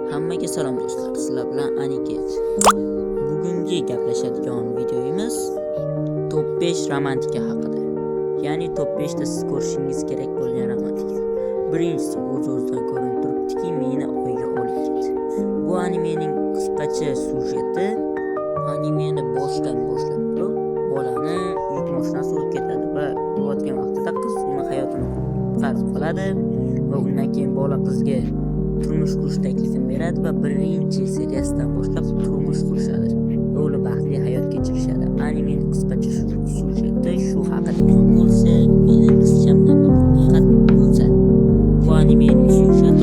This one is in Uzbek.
Hammaga salom do'stlar, sizlar bilan Aniket. Bugungi gaplashadigan videomiz top 5 romantika haqida. Ya'ni top 5 ta siz ko'rishingiz kerak bo'lgan romantika. Birinchisi o'z-o'zidan ko'rinib turibdiki, meni o'yga olib ketdi. Bu animening qisqacha sujeti animeni boshlab turib, bolani yuk mashinasi urib ketadi va o'tgan vaqtida qiz uni hayotini qutqarib qoladi va undan keyin bola qizga turmush qurish taklifini beradi va birinchi seriyasidan boshlab turmush qurishadi va ular baxtli hayot kechirishadi. Animening qisqacha sujeti shu haqida bo'lsa, meni qizchamdan faqat bo'lsa. Bu animening sujeti